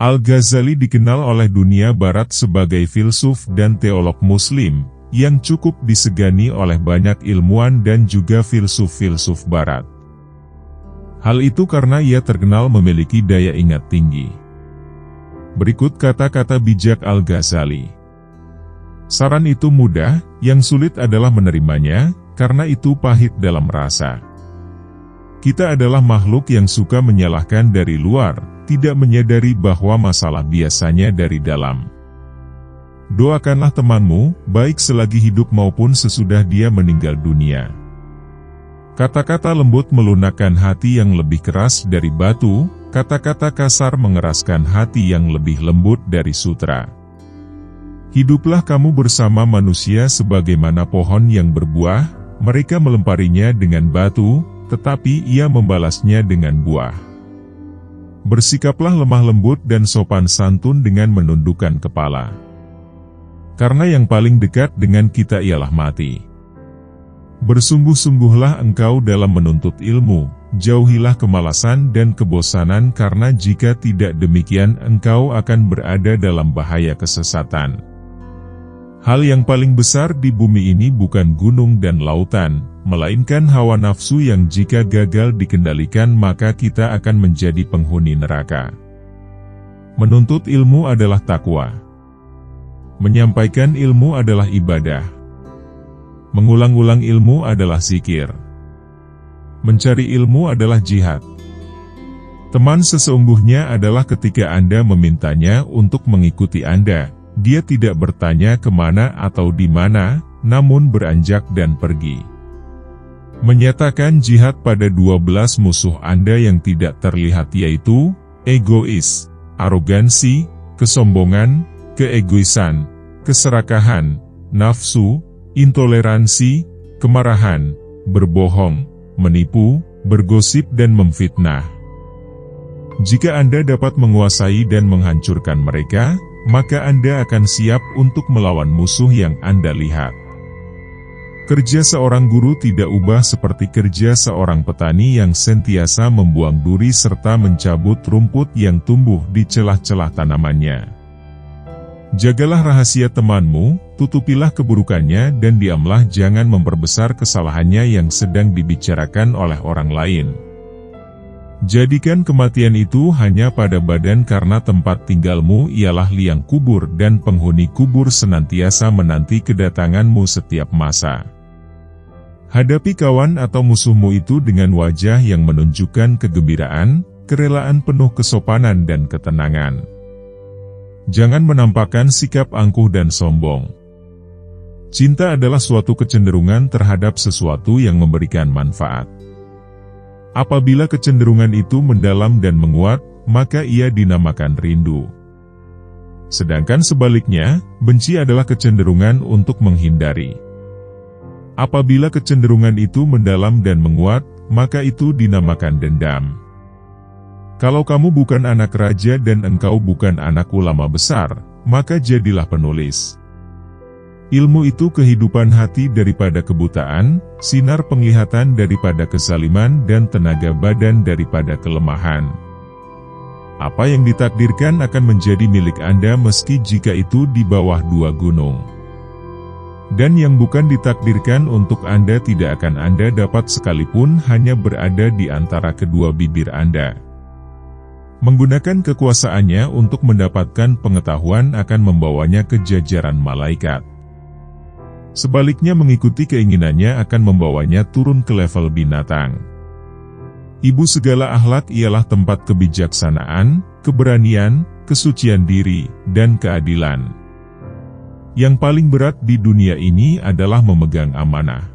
Al-Ghazali dikenal oleh dunia barat sebagai filsuf dan teolog muslim, yang cukup disegani oleh banyak ilmuwan dan juga filsuf-filsuf barat. Hal itu karena ia terkenal memiliki daya ingat tinggi. Berikut kata-kata bijak Al-Ghazali. Saran itu mudah, yang sulit adalah menerimanya, karena itu pahit dalam rasa. Kita adalah makhluk yang suka menyalahkan dari luar, tidak menyadari bahwa masalah biasanya dari dalam. Doakanlah temanmu, baik selagi hidup maupun sesudah dia meninggal dunia. Kata-kata lembut melunakkan hati yang lebih keras dari batu, kata-kata kasar mengeraskan hati yang lebih lembut dari sutra. Hiduplah kamu bersama manusia sebagaimana pohon yang berbuah, mereka melemparinya dengan batu, tetapi ia membalasnya dengan buah. Bersikaplah lemah lembut dan sopan santun dengan menundukkan kepala. Karena yang paling dekat dengan kita ialah mati. Bersungguh-sungguhlah engkau dalam menuntut ilmu, jauhilah kemalasan dan kebosanan karena jika tidak demikian engkau akan berada dalam bahaya kesesatan. Hal yang paling besar di bumi ini bukan gunung dan lautan, melainkan hawa nafsu yang jika gagal dikendalikan maka kita akan menjadi penghuni neraka. Menuntut ilmu adalah takwa. Menyampaikan ilmu adalah ibadah. Mengulang-ulang ilmu adalah zikir. Mencari ilmu adalah jihad. Teman sesungguhnya adalah ketika Anda memintanya untuk mengikuti Anda, dia tidak bertanya kemana atau di mana, namun beranjak dan pergi. Menyatakan jihad pada 12 musuh Anda yang tidak terlihat yaitu, egois, arogansi, kesombongan, keegoisan, keserakahan, nafsu, intoleransi, kemarahan, berbohong, menipu, bergosip dan memfitnah. Jika Anda dapat menguasai dan menghancurkan mereka, maka Anda akan siap untuk melawan musuh yang Anda lihat. Kerja seorang guru tidak ubah seperti kerja seorang petani yang sentiasa membuang duri serta mencabut rumput yang tumbuh di celah-celah tanamannya. Jagalah rahasia temanmu, tutupilah keburukannya dan diamlah jangan memperbesar kesalahannya yang sedang dibicarakan oleh orang lain. Jadikan kematian itu hanya pada badan karena tempat tinggalmu ialah liang kubur dan penghuni kubur senantiasa menanti kedatanganmu setiap masa. Hadapi kawan atau musuhmu itu dengan wajah yang menunjukkan kegembiraan, kerelaan penuh kesopanan dan ketenangan. Jangan menampakkan sikap angkuh dan sombong. Cinta adalah suatu kecenderungan terhadap sesuatu yang memberikan manfaat. Apabila kecenderungan itu mendalam dan menguat, maka ia dinamakan rindu. Sedangkan sebaliknya, benci adalah kecenderungan untuk menghindari. Apabila kecenderungan itu mendalam dan menguat, maka itu dinamakan dendam. Kalau kamu bukan anak raja dan engkau bukan anak ulama besar, maka jadilah penulis. Ilmu itu kehidupan hati daripada kebutaan, sinar penglihatan daripada kezaliman dan tenaga badan daripada kelemahan. Apa yang ditakdirkan akan menjadi milik Anda meski jika itu di bawah 2 gunung. Dan yang bukan ditakdirkan untuk Anda tidak akan Anda dapat sekalipun hanya berada di antara kedua bibir Anda. Menggunakan kekuasaannya untuk mendapatkan pengetahuan akan membawanya ke jajaran malaikat. Sebaliknya mengikuti keinginannya akan membawanya turun ke level binatang. Ibu segala akhlak ialah tempat kebijaksanaan, keberanian, kesucian diri, dan keadilan. Yang paling berat di dunia ini adalah memegang amanah.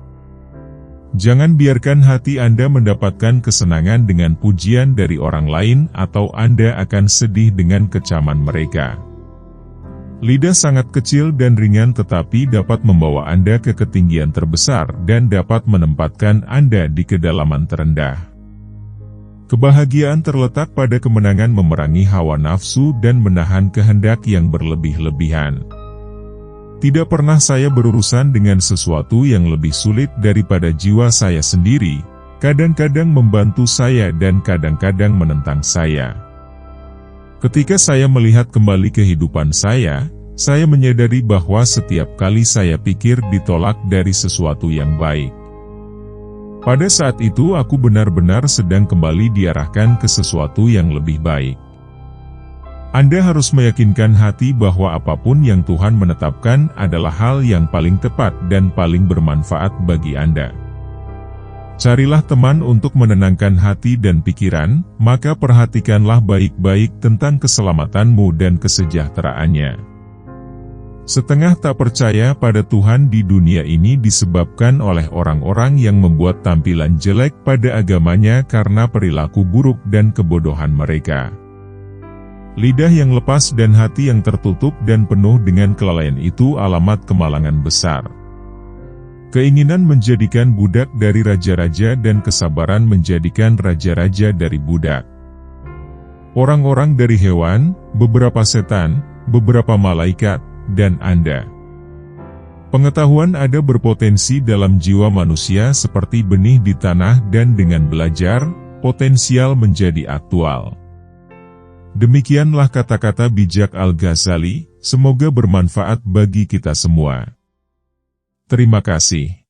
Jangan biarkan hati Anda mendapatkan kesenangan dengan pujian dari orang lain atau Anda akan sedih dengan kecaman mereka. Lidah sangat kecil dan ringan tetapi dapat membawa Anda ke ketinggian terbesar dan dapat menempatkan Anda di kedalaman terendah. Kebahagiaan terletak pada kemenangan memerangi hawa nafsu dan menahan kehendak yang berlebih-lebihan. Tidak pernah saya berurusan dengan sesuatu yang lebih sulit daripada jiwa saya sendiri, kadang-kadang membantu saya dan kadang-kadang menentang saya. Ketika saya melihat kembali kehidupan saya menyadari bahwa setiap kali saya pikir ditolak dari sesuatu yang baik. Pada saat itu aku benar-benar sedang kembali diarahkan ke sesuatu yang lebih baik. Anda harus meyakinkan hati bahwa apapun yang Tuhan menetapkan adalah hal yang paling tepat dan paling bermanfaat bagi Anda. Carilah teman untuk menenangkan hati dan pikiran, maka perhatikanlah baik-baik tentang keselamatanmu dan kesejahteraannya. Setengah tak percaya pada Tuhan di dunia ini disebabkan oleh orang-orang yang membuat tampilan jelek pada agamanya karena perilaku buruk dan kebodohan mereka. Lidah yang lepas dan hati yang tertutup dan penuh dengan kelalaian itu alamat kemalangan besar. Keinginan menjadikan budak dari raja-raja dan kesabaran menjadikan raja-raja dari budak. Orang-orang dari hewan, beberapa setan, beberapa malaikat, dan Anda. Pengetahuan ada berpotensi dalam jiwa manusia seperti benih di tanah dan dengan belajar, potensial menjadi aktual. Demikianlah kata-kata bijak Al-Ghazali, semoga bermanfaat bagi kita semua. Terima kasih.